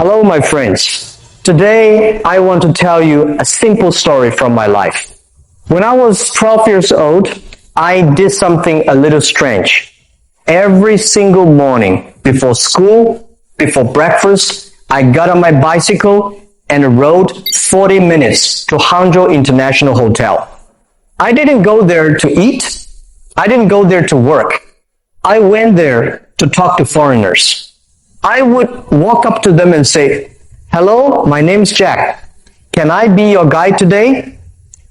Hello, my friends. Today, I want to tell you a simple story from my life. When I was 12 years old, I did something a little strange. Every single morning, before school, before breakfast, I got on my bicycle and rode 40 minutes to Hangzhou International Hotel. I didn't go there to eat. I didn't go there to work. I went there to talk to foreigners. I would walk up to them and say, "Hello, my name's Jack. Can I be your guide today?"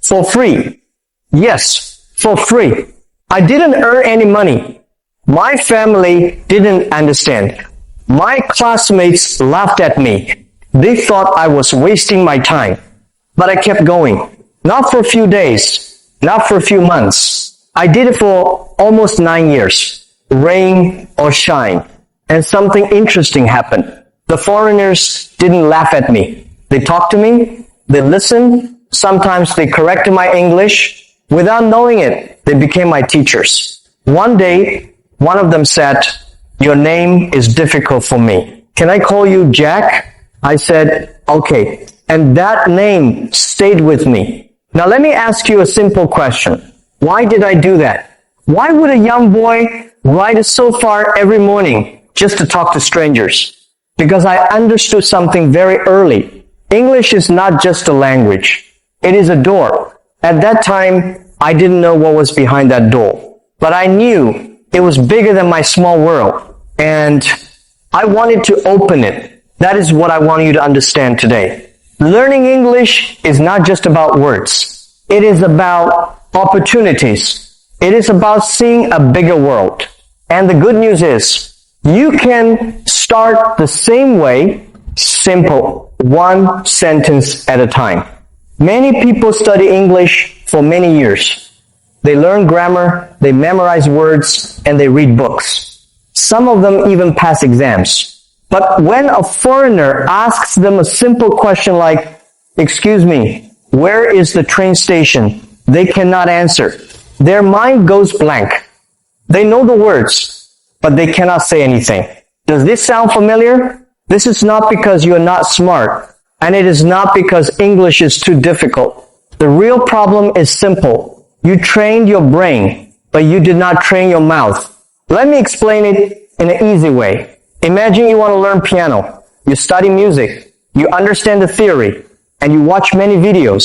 For free. Yes, for free. I didn't earn any money. My family didn't understand. My classmates laughed at me. They thought I was wasting my time. But I kept going. Not for a few days, not for a few months. I did it for almost 9 years. Rain or shine. And something interesting happened. The foreigners didn't laugh at me. They talked to me. They listened. Sometimes they corrected my English. Without knowing it, they became my teachers. One day, one of them said, "Your name is difficult for me. Can I call you Jack?" I said, "Okay." And that name stayed with me. Now let me ask you a simple question. Why did I do that? Why would a young boy ride so far every morning just to talk to strangers? Because I understood something very early. English is not just a language. It is a door. At that time, I didn't know what was behind that door. But I knew it was bigger than my small world. And I wanted to open it. That is what I want you to understand today. Learning English is not just about words. It is about opportunities. It is about seeing a bigger world. And the good news is, you can start the same way, simple, one sentence at a time. Many people study English for many years. They learn grammar, they memorize words, and they read books. Some of them even pass exams. But when a foreigner asks them a simple question like, "Excuse me, where is the train station?" they cannot answer. Their mind goes blank. They know the words, but they cannot say anything. Does this sound familiar? This is not because you are not smart, and it is not because English is too difficult. The real problem is simple. You trained your brain, but you did not train your mouth. Let me explain it in an easy way. Imagine you want to learn piano. You study music, you understand the theory, and you watch many videos,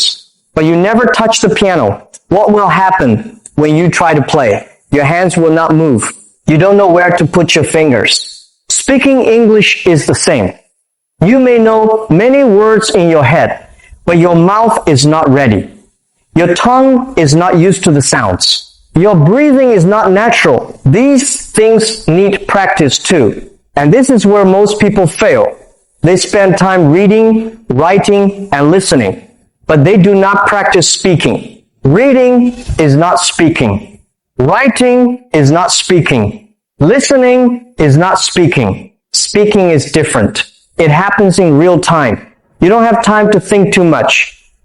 but you never touch the piano. What will happen when you try to play? Your hands will not move. You don't know where to put your fingers. Speaking English is the same. You may know many words in your head, but your mouth is not ready. Your tongue is not used to the sounds. Your breathing is not natural. These things need practice too. And this is where most people fail. They spend time reading, writing, and listening, but they do not practice speaking. Reading is not speaking. Writing is not speaking. Listening is not speaking. Speaking is different. It happens in real time. You don't have time to think too much.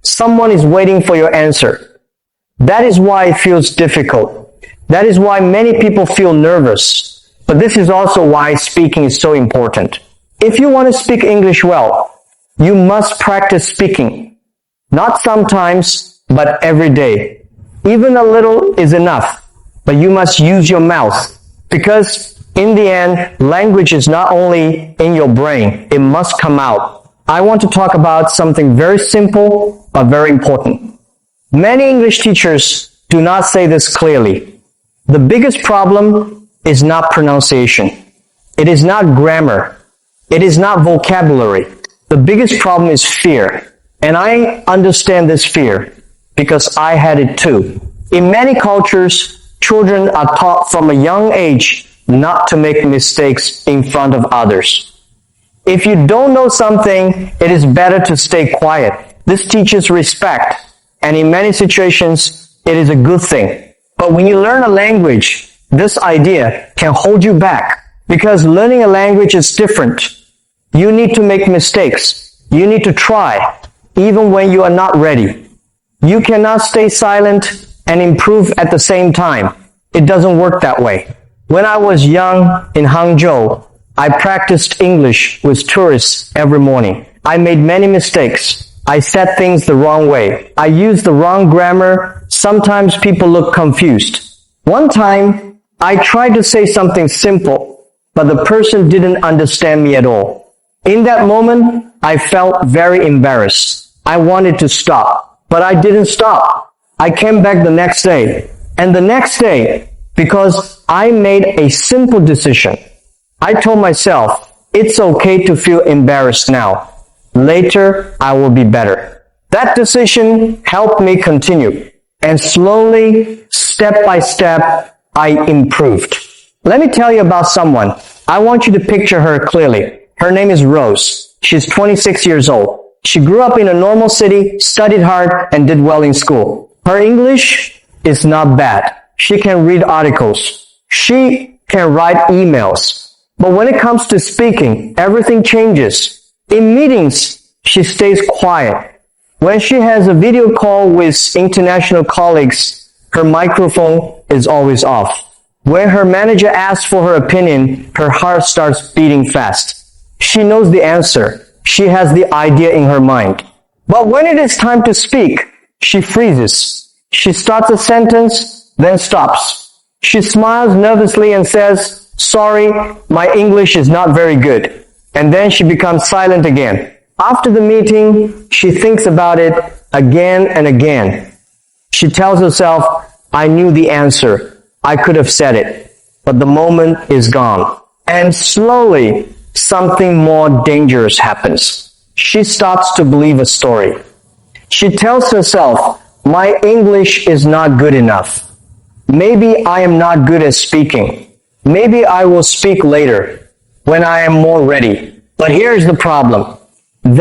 Someone is waiting for your answer. That is why it feels difficult. That is why many people feel nervous. But this is also why speaking is so important. If you want to speak English well, you must practice speaking. Not sometimes, but every day. Even a little is enough. But you must use your mouth, because in the end, language is not only in your brain, it must come out. I want to talk about something very simple but very important. Many English teachers do not say this clearly. The biggest problem is not pronunciation. It is not grammar. It is not vocabulary. The biggest problem is fear. And I understand this fear because I had it too. In many cultures, children are taught from a young age not to make mistakes in front of others. If you don't know something, it is better to stay quiet. This teaches respect, and in many situations, it is a good thing. But when you learn a language, this idea can hold you back, because learning a language is different. You need to make mistakes. You need to try, even when you are not ready. You cannot stay silent and improve at the same time. It doesn't work that way. When I was young in Hangzhou, I practiced English with tourists every morning. I made many mistakes. I said things the wrong way. I used the wrong grammar. Sometimes people look confused. One time, I tried to say something simple, but the person didn't understand me at all. In that moment, I felt very embarrassed. I wanted to stop, but I didn't stop. I came back the next day, and the next day, because I made a simple decision. I told myself, it's okay to feel embarrassed now. Later, I will be better. That decision helped me continue, and slowly, step by step, I improved. Let me tell you about someone. I want you to picture her clearly. Her name is Rose. She's 26 years old. She grew up in a normal city, studied hard, and did well in school. Her English is not bad. She can read articles. She can write emails. But when it comes to speaking, everything changes. In meetings, she stays quiet. When she has a video call with international colleagues, her microphone is always off. When her manager asks for her opinion, her heart starts beating fast. She knows the answer. She has the idea in her mind. But when it is time to speak, she freezes. She starts a sentence, then stops. She smiles nervously and says, "Sorry, my English is not very good." And then she becomes silent again. After the meeting, she thinks about it again and again. She tells herself, "I knew the answer. I could have said it." But the moment is gone. And slowly, something more dangerous happens. She starts to believe a story. She tells herself, "My English is not good enough. Maybe I am not good at speaking. Maybe I will speak later when I am more ready." But here's the problem.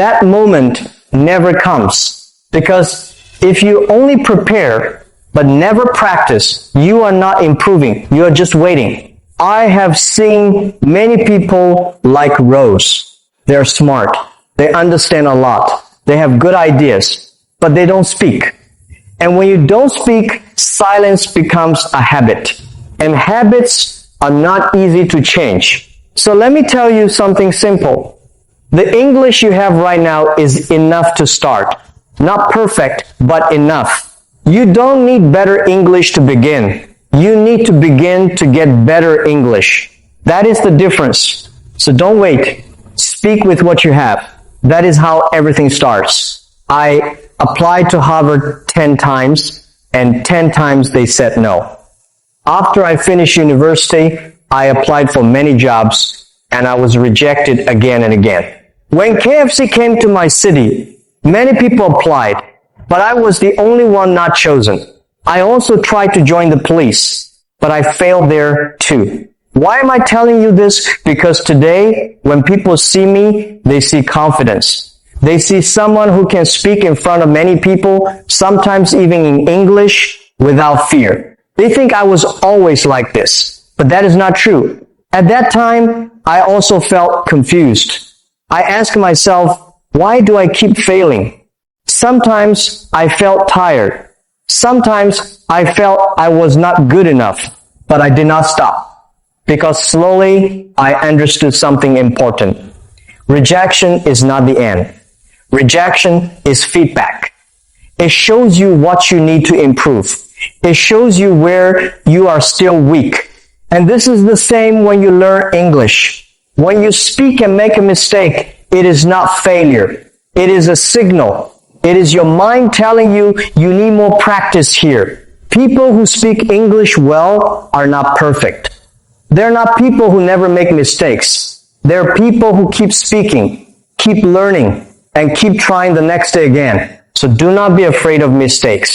That moment never comes, because if you only prepare but never practice, you are not improving. You are just waiting. I have seen many people like Rose. They're smart. They understand a lot. They have good ideas, but they don't speak. And when you don't speak, silence becomes a habit. And habits are not easy to change. So let me tell you something simple. The English you have right now is enough to start. Not perfect, but enough. You don't need better English to begin. You need to begin to get better English. That is the difference. So don't wait. Speak with what you have. That is how everything starts. I applied to Harvard 10 times, and 10 times they said no. After I finished university, I applied for many jobs, and I was rejected again and again. When KFC came to my city, many people applied, but I was the only one not chosen. I also tried to join the police, but I failed there too. Why am I telling you this? Because today, when people see me, they see confidence. They see someone who can speak in front of many people, sometimes even in English, without fear. They think I was always like this, but that is not true. At that time, I also felt confused. I asked myself, why do I keep failing? Sometimes I felt tired. Sometimes I felt I was not good enough, but I did not stop. Because slowly I understood something important. Rejection is not the end. Rejection is feedback. It shows you what you need to improve. It shows you where you are still weak. And this is the same when you learn English. When you speak and make a mistake, it is not failure. It is a signal. It is your mind telling you you need more practice here. People who speak English well are not perfect. They're not people who never make mistakes. They're people who keep speaking, keep learning, and keep trying the next day again. So do not be afraid of mistakes.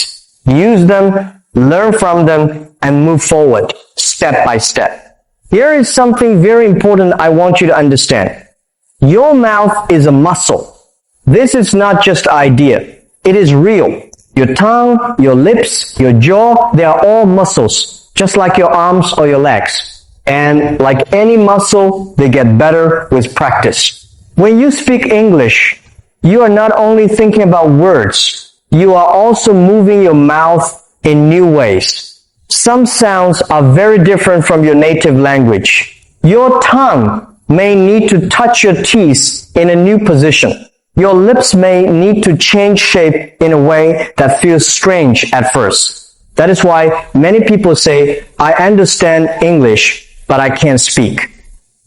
Use them, learn from them, and move forward, step by step. Here is something very important I want you to understand. Your mouth is a muscle. This is not just an idea. It is real. Your tongue, your lips, your jaw, they are all muscles, just like your arms or your legs. And like any muscle, they get better with practice. When you speak English, you are not only thinking about words, you are also moving your mouth in new ways. Some sounds are very different from your native language. Your tongue may need to touch your teeth in a new position. Your lips may need to change shape in a way that feels strange at first. That is why many people say, I understand English, but I can't speak.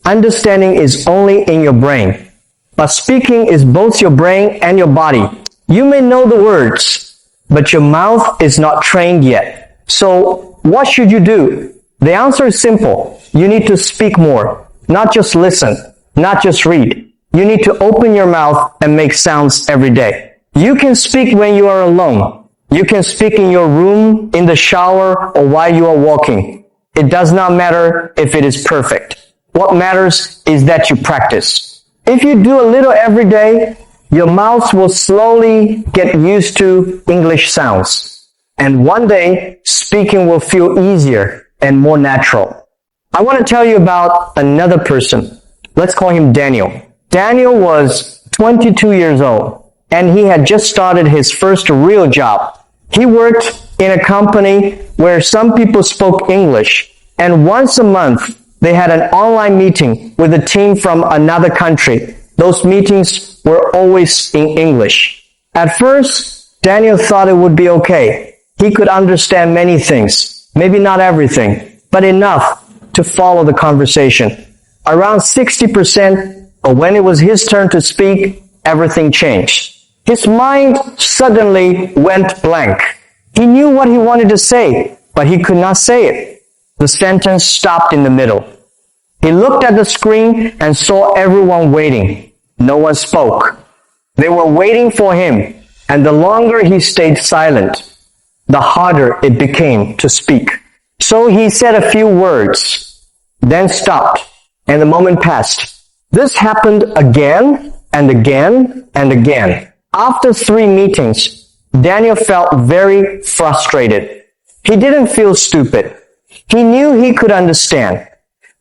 Understanding is only in your brain, but speaking is both your brain and your body. You may know the words, but your mouth is not trained yet. So what should you do? The answer is simple. You need to speak more, not just listen, not just read. You need to open your mouth and make sounds every day. You can speak when you are alone. You can speak in your room, in the shower, or while you are walking. It does not matter if it is perfect. What matters is that you practice. If you do a little every day, your mouth will slowly get used to English sounds. And one day, speaking will feel easier and more natural. I want to tell you about another person. Let's call him Daniel. Daniel was 22 years old, and he had just started his first real job. He worked in a company where some people spoke English, and once a month, they had an online meeting with a team from another country. Those meetings were always in English. At first, Daniel thought it would be okay. He could understand many things, maybe not everything, but enough to follow the conversation. Around 60%, but when it was his turn to speak, everything changed. His mind suddenly went blank. He knew what he wanted to say, but he could not say it. The sentence stopped in the middle. He looked at the screen and saw everyone waiting. No one spoke. They were waiting for him, and the longer he stayed silent, the harder it became to speak. So he said a few words, then stopped, and the moment passed. This happened again and again and again. After 3 meetings, Daniel felt very frustrated. He didn't feel stupid. He knew he could understand,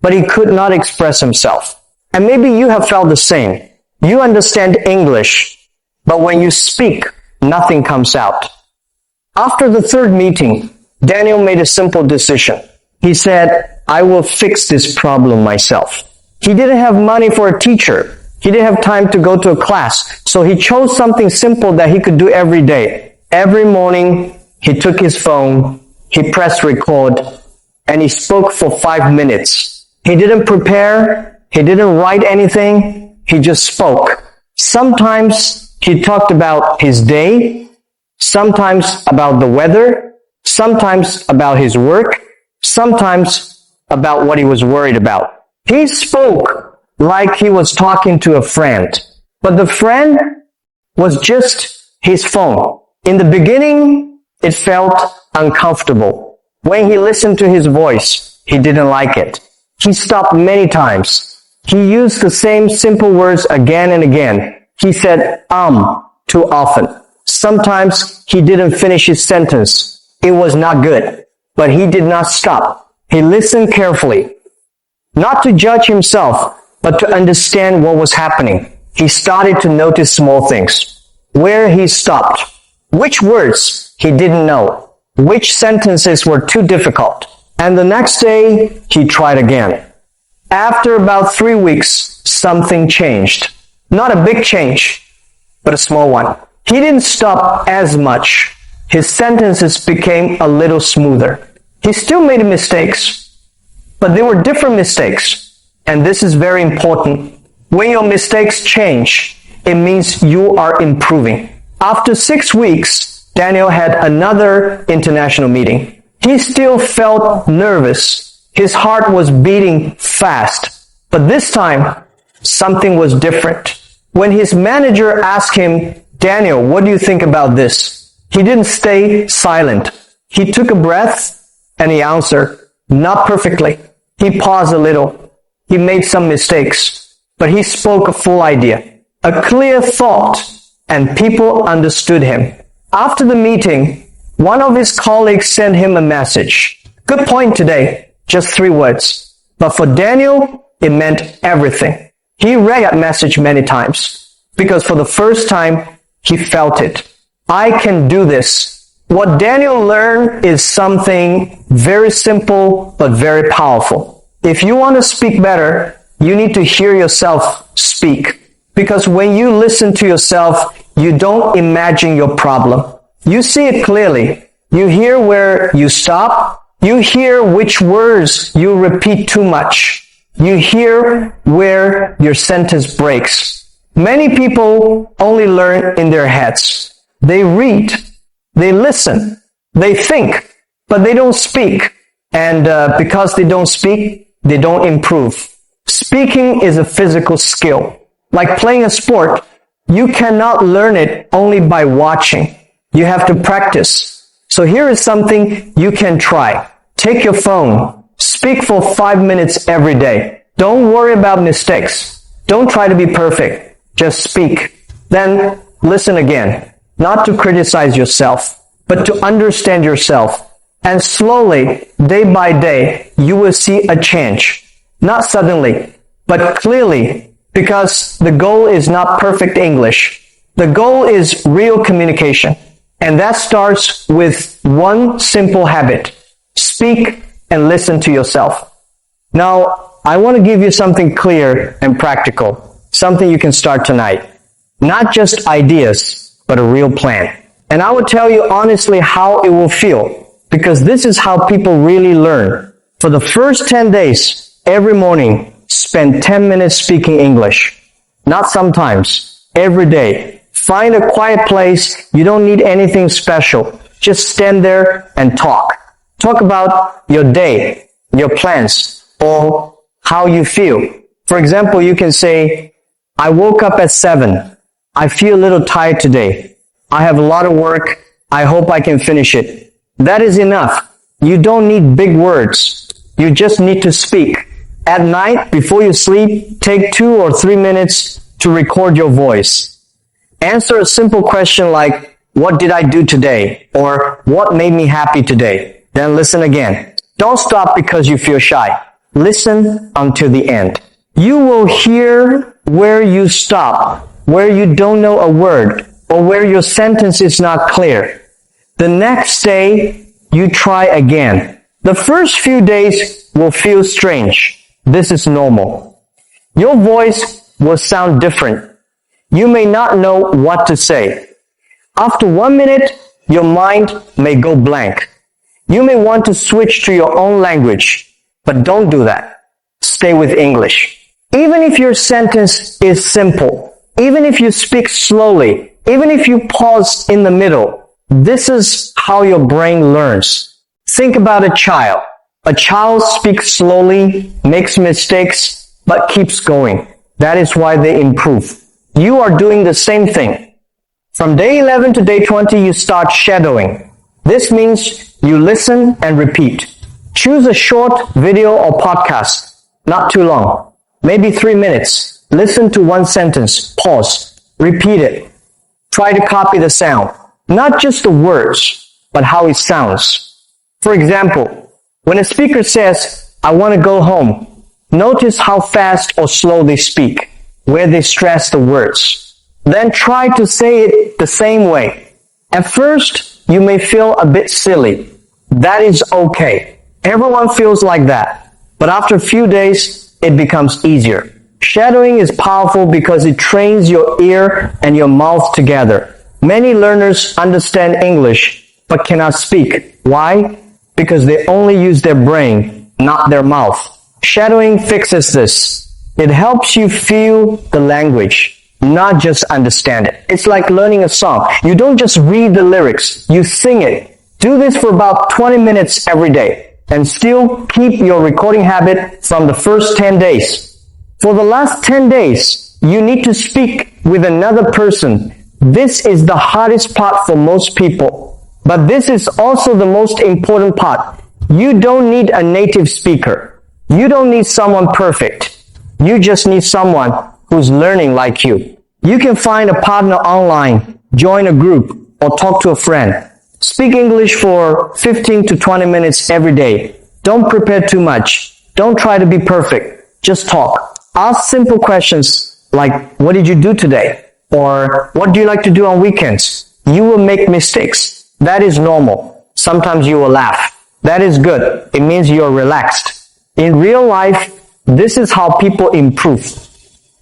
but he could not express himself. And maybe you have felt the same. You understand English, but when you speak, nothing comes out. After the 3rd meeting, Daniel made a simple decision. He said, I will fix this problem myself. He didn't have money for a teacher. He didn't have time to go to a class. So he chose something simple that he could do every day. Every morning, he took his phone, he pressed record, and he spoke for 5 minutes. He didn't prepare. He didn't write anything. He just spoke. Sometimes he talked about his day, sometimes about the weather, sometimes about his work, sometimes about what he was worried about. He spoke like he was talking to a friend, but the friend was just his phone. In the beginning, it felt uncomfortable. When he listened to his voice, he didn't like it. He stopped many times. He used the same simple words again and again. He said, too often. Sometimes he didn't finish his sentence. It was not good, but he did not stop. He listened carefully. Not to judge himself, but to understand what was happening. He started to notice small things. Where he stopped. Which words he didn't know. Which sentences were too difficult. And the next day, he tried again. After about 3 weeks, something changed. Not a big change, but a small one. He didn't stop as much. His sentences became a little smoother. He still made mistakes, but they were different mistakes. And this is very important. When your mistakes change, it means you are improving. After 6 weeks, Daniel had another international meeting. He still felt nervous. His heart was beating fast. But this time, something was different. When his manager asked him, Daniel, what do you think about this? He didn't stay silent. He took a breath and he answered, not perfectly. He paused a little. He made some mistakes, but he spoke a full idea, a clear thought, and people understood him. After the meeting, one of his colleagues sent him a message. Good point today, just 3 words. But for Daniel, it meant everything. He read that message many times because for the first time, he felt it. I can do this. What Daniel learned is something very simple but very powerful. If you want to speak better, you need to hear yourself speak. Because when you listen to yourself, you don't imagine your problem. You see it clearly. You hear where you stop. You hear which words you repeat too much. You hear where your sentence breaks. Many people only learn in their heads. They read, they listen, they think, but they don't speak. And because they don't speak, they don't improve. Speaking is a physical skill. Like playing a sport, you cannot learn it only by watching. You have to practice. So here is something you can try. Take your phone. Speak for 5 minutes every day. Don't worry about mistakes. Don't try to be perfect. Just speak. Then listen again. Not to criticize yourself, but to understand yourself. And slowly, day by day, you will see a change. Not suddenly, but clearly, because the goal is not perfect English. The goal is real communication. And that starts with one simple habit. Speak and listen to yourself. Now, I want to give you something clear and practical. Something you can start tonight. Not just ideas, but a real plan. And I will tell you honestly how it will feel. Because this is how people really learn. For the first 10 days, every morning, spend 10 minutes speaking English. Not sometimes. Every day. Find a quiet place. You don't need anything special. Just stand there and talk. Talk about your day, your plans, or how you feel. For example, you can say, I woke up at 7. I feel a little tired today. I have a lot of work. I hope I can finish it. That is enough. You don't need big words. You just need to speak. At night, before you sleep, take 2 or 3 minutes to record your voice. Answer a simple question like, what did I do today? Or what made me happy today? Then listen again. Don't stop because you feel shy. Listen until the end. You will hear where you stop, where you don't know a word, or where your sentence is not clear. The next day, you try again. The first few days will feel strange. This is normal. Your voice will sound different. You may not know what to say. After 1 minute, your mind may go blank. You may want to switch to your own language, but don't do that. Stay with English. Even if your sentence is simple, even if you speak slowly, even if you pause in the middle, this is how your brain learns. Think about a child. A child speaks slowly, makes mistakes, but keeps going. That is why they improve. You are doing the same thing. From day 11 to day 20, you start shadowing. This means you listen and repeat. Choose a short video or podcast, not too long. Maybe 3 minutes. Listen to one sentence, pause, repeat it. Try to copy the sound. Not just the words, but how it sounds. For example, when a speaker says, I want to go home, notice how fast or slow they speak, where they stress the words. Then try to say it the same way. At first, you may feel a bit silly. That is okay. Everyone feels like that. But after a few days, it becomes easier. Shadowing is powerful because it trains your ear and your mouth together. Many learners understand English but cannot speak. Why? Because they only use their brain, not their mouth. Shadowing fixes this. It helps you feel the language, not just understand it. It's like learning a song. You don't just read the lyrics, you sing it. Do this for about 20 minutes every day and still keep your recording habit from the first 10 days. For the last 10 days, you need to speak with another person. This is the hardest part for most people. But this is also the most important part. You don't need a native speaker. You don't need someone perfect. You just need someone who's learning like you. You can find a partner online, join a group, or talk to a friend. Speak English for 15 to 20 minutes every day. Don't prepare too much. Don't try to be perfect. Just talk. Ask simple questions like, what did you do today? Or, what do you like to do on weekends? You will make mistakes. That is normal. Sometimes you will laugh. That is good. It means you're relaxed. In real life, This is how people improve.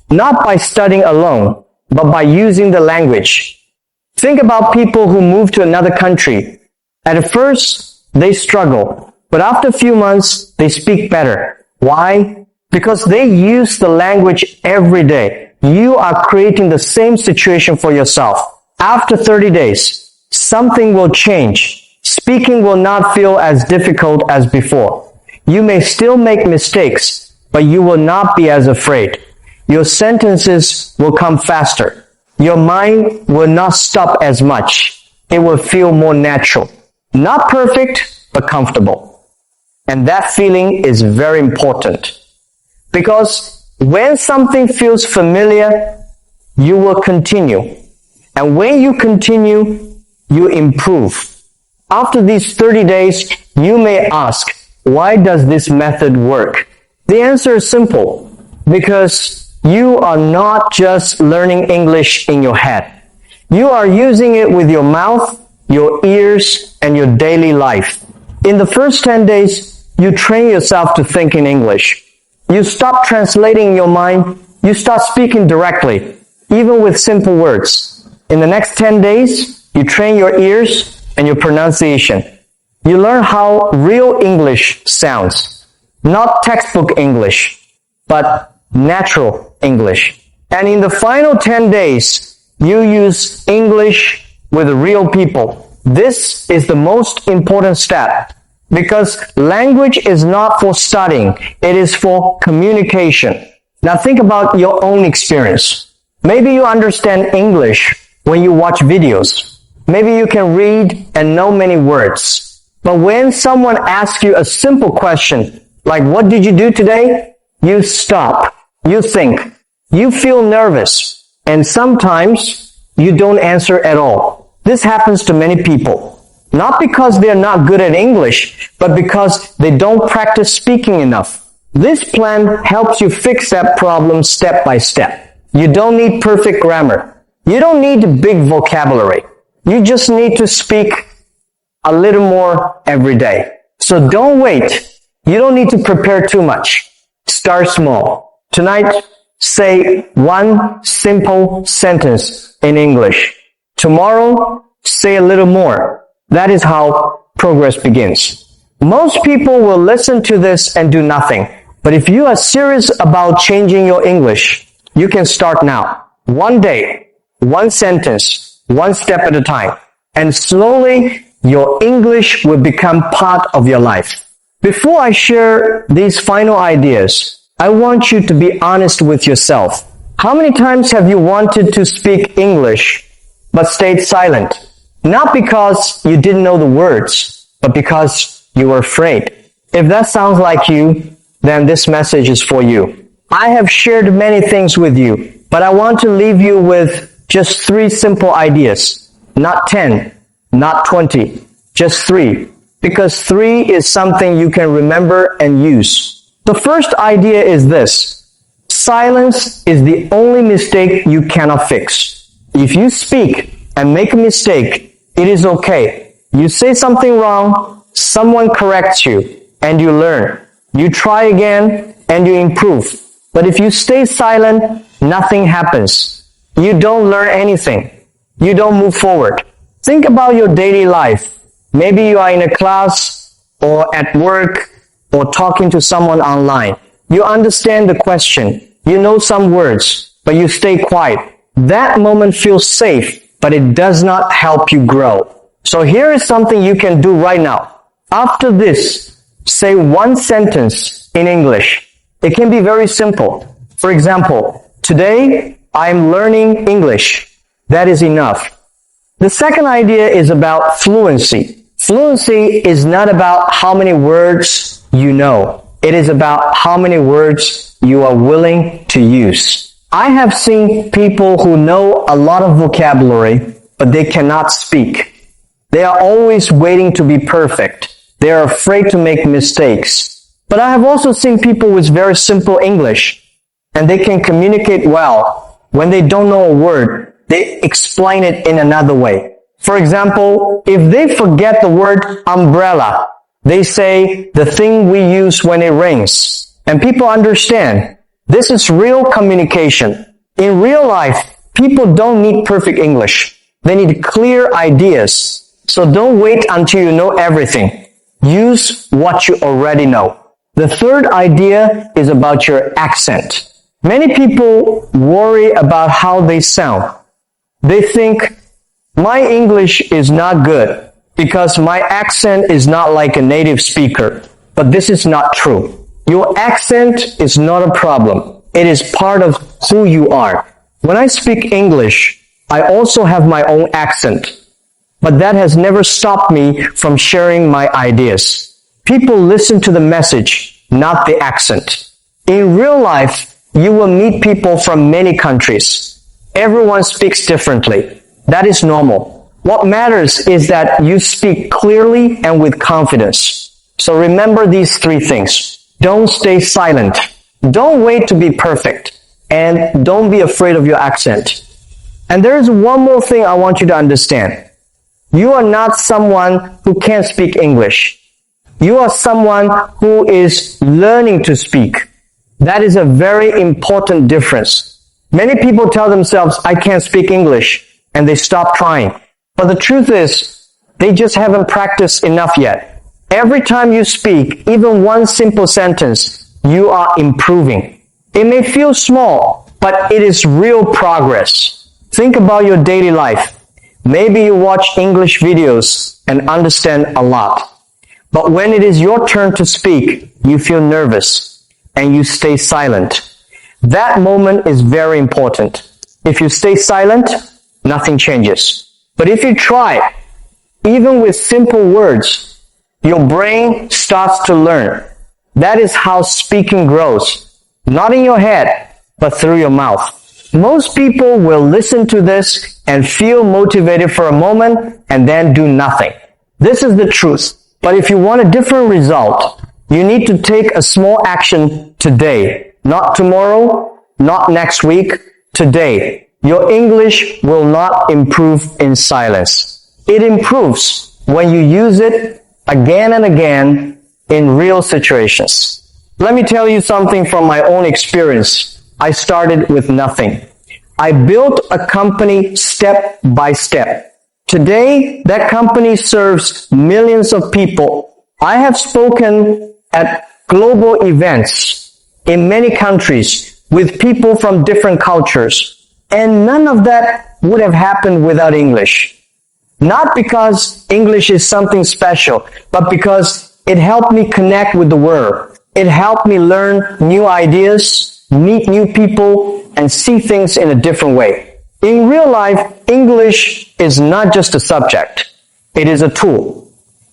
Not by studying alone, but by using the language. Think about people who move to another country. At first, they struggle, but after a few months, they speak better. Why? Because they use the language every day. You are creating the same situation for yourself. After 30 days, something will change. Speaking will not feel as difficult as before. You may still make mistakes, but you will not be as afraid. Your sentences will come faster. Your mind will not stop as much. It will feel more natural. Not perfect, but comfortable. And that feeling is very important. Because when something feels familiar, you will continue. And when you continue, you improve. After these 30 days, you may ask, why does this method work? The answer is simple. Because you are not just learning English in your head. You are using it with your mouth, your ears, and your daily life. In the first 10 days, you train yourself to think in English. You stop translating in your mind. You start speaking directly, even with simple words. In the next 10 days, you train your ears and your pronunciation. You learn how real English sounds. Not textbook English, but natural English. And in the final 10 days, you use English with real people. This is the most important step because language is not for studying. It is for communication. Now think about your own experience. Maybe you understand English when you watch videos. Maybe you can read and know many words. But when someone asks you a simple question, like what did you do today? You stop. You think, you feel nervous, and sometimes you don't answer at all. This happens to many people. Not because they're not good at English, but because they don't practice speaking enough. This plan helps you fix that problem step by step. You don't need perfect grammar. You don't need big vocabulary. You just need to speak a little more every day. So don't wait. You don't need to prepare too much. Start small. Tonight, say one simple sentence in English. Tomorrow, say a little more. That is how progress begins. Most people will listen to this and do nothing. But if you are serious about changing your English, you can start now. One day, one sentence, one step at a time. And slowly, your English will become part of your life. Before I share these final ideas, I want you to be honest with yourself. How many times have you wanted to speak English but stayed silent? Not because you didn't know the words, but because you were afraid. If that sounds like you, then this message is for you. I have shared many things with you, but I want to leave you with just 3 simple ideas. Not 10, not 20, just 3. Because 3 is something you can remember and use. The first idea is this. Silence is the only mistake you cannot fix. If you speak and make a mistake, it is okay. You say something wrong, someone corrects you, and you learn. You try again, and you improve. But if you stay silent, nothing happens. You don't learn anything. You don't move forward. Think about your daily life. Maybe you are in a class or at work or talking to someone online. You understand the question. You know some words, but you stay quiet. That moment feels safe, but it does not help you grow. So here is something you can do right now. After this, say one sentence in English. It can be very simple. For example, today I'm learning English. That is enough. The second idea is about fluency. Fluency is not about how many words you know. It is about how many words you are willing to use. I have seen people who know a lot of vocabulary, but they cannot speak. They are always waiting to be perfect. They are afraid to make mistakes. But I have also seen people with very simple English, and they can communicate well. When they don't know a word, they explain it in another way. For example, if they forget the word umbrella, they say the thing we use when it rains. and people understand. This is real communication. In real life, people don't need perfect English. They need clear ideas. So don't wait until you know everything. Use what you already know. The third idea is about your accent. Many people worry about how they sound. They think, my English is not good because my accent is not like a native speaker. But this is not true. Your accent is not a problem. It is part of who you are. When I speak English, I also have my own accent. But that has never stopped me from sharing my ideas. People listen to the message, not the accent. In real life, you will meet people from many countries. Everyone speaks differently. That is normal. What matters is that you speak clearly and with confidence. So remember these three things. Don't stay silent. Don't wait to be perfect. And don't be afraid of your accent. And there is one more thing I want you to understand. You are not someone who can't speak English. You are someone who is learning to speak. That is a very important difference. Many people tell themselves, I can't speak English, and they stop trying. But the truth is, they just haven't practiced enough yet. Every time you speak, even one simple sentence, you are improving. It may feel small, but it is real progress. Think about your daily life. Maybe you watch English videos and understand a lot. But when it is your turn to speak, you feel nervous and you stay silent. That moment is very important. If you stay silent, nothing changes. But if you try, even with simple words, your brain starts to learn. That is how speaking grows. Not in your head, but through your mouth. Most people will listen to this and feel motivated for a moment and then do nothing. This is the truth. But if you want a different result, you need to take a small action today. Not tomorrow, not next week, today. Your English will not improve in silence. It improves when you use it again and again in real situations. Let me tell you something from my own experience. I started with nothing. I built a company step by step. Today, that company serves millions of people. I have spoken at global events in many countries with people from different cultures. And none of that would have happened without English. Not because English is something special, but because it helped me connect with the world. It helped me learn new ideas, meet new people, and see things in a different way. In real life, English is not just a subject. It is a tool.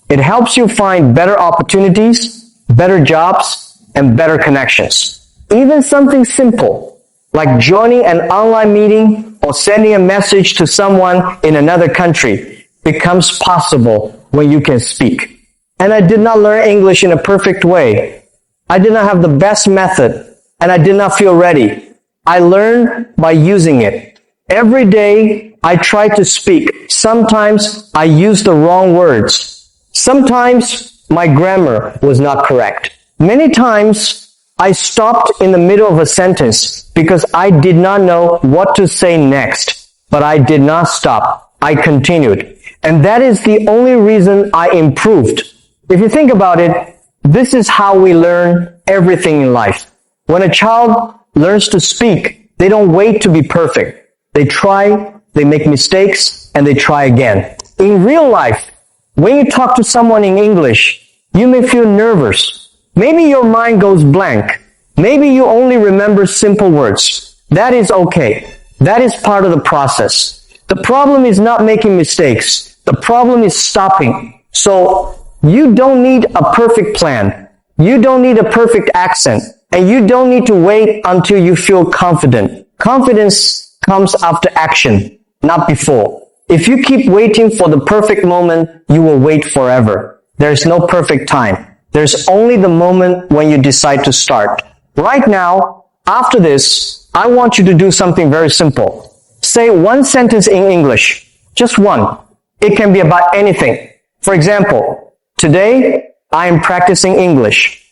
It helps you find better opportunities, better jobs, and better connections. Even something simple, like joining an online meeting or sending a message to someone in another country, becomes possible when you can speak. And I did not learn English in a perfect way. I did not have the best method, and I did not feel ready. I learned by using it. Every day, I try to speak. Sometimes I use the wrong words. Sometimes my grammar was not correct. Many times, I stopped in the middle of a sentence because I did not know what to say next. But I did not stop. I continued. And that is the only reason I improved. If you think about it, this is how we learn everything in life. When a child learns to speak, they don't wait to be perfect. They try, they make mistakes, and they try again. In real life, when you talk to someone in English, you may feel nervous. Maybe your mind goes blank. Maybe you only remember simple words. That is okay. That is part of the process. The problem is not making mistakes. The problem is stopping. So, you don't need a perfect plan. You don't need a perfect accent. And you don't need to wait until you feel confident. Confidence comes after action, not before. If you keep waiting for the perfect moment, you will wait forever. There's no perfect time. There's only the moment when you decide to start. Right now, after this, I want you to do something very simple. Say one sentence in English. Just one. It can be about anything. For example, today, I am practicing English.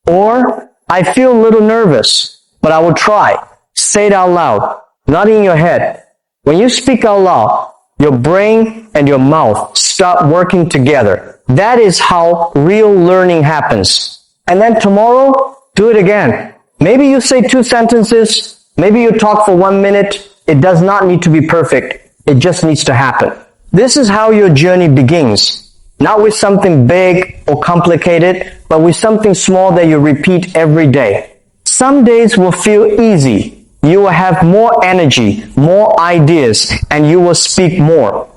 Or, I feel a little nervous, but I will try. Say it out loud, not in your head. When you speak out loud, your brain and your mouth start working together. That is how real learning happens. And then tomorrow, do it again. Maybe you say 2 sentences, maybe you talk for 1 minute. It does not need to be perfect. It just needs to happen. This is how your journey begins. Not with something big or complicated, but with something small that you repeat every day. Some days will feel easy. You will have more energy, more ideas, and you will speak more.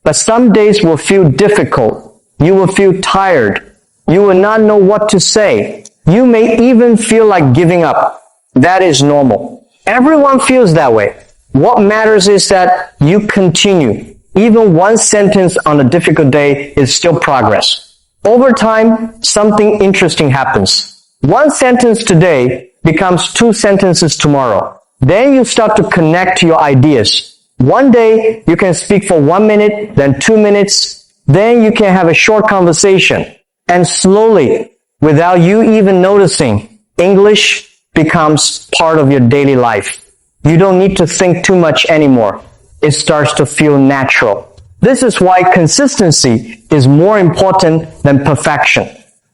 But some days will feel difficult. You will feel tired. You will not know what to say. You may even feel like giving up. That is normal. Everyone feels that way. What matters is that you continue. Even 1 sentence on a difficult day is still progress. Over time, something interesting happens. 1 sentence today becomes 2 sentences tomorrow. Then you start to connect your ideas. One day, you can speak for 1 minute, then 2 minutes. Then you can have a short conversation. And slowly, without you even noticing, English becomes part of your daily life. You don't need to think too much anymore. It starts to feel natural. This is why consistency is more important than perfection.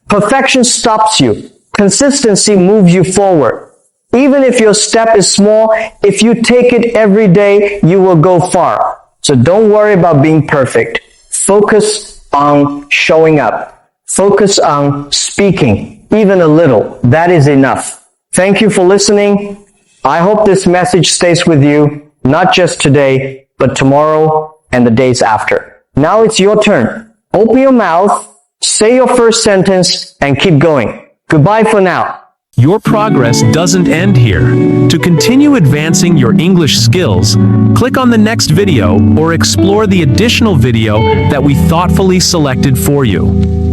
Perfection stops you. Consistency moves you forward. Even if your step is small, if you take it every day, you will go far. So don't worry about being perfect. Focus on showing up. Focus on speaking, even a little. That is enough. Thank you for listening. I hope this message stays with you, not just today, but tomorrow and the days after. Now it's your turn. Open your mouth, say your first sentence, and keep going. Goodbye for now. Your progress doesn't end here. To continue advancing your English skills, click on the next video or explore the additional video that we thoughtfully selected for you.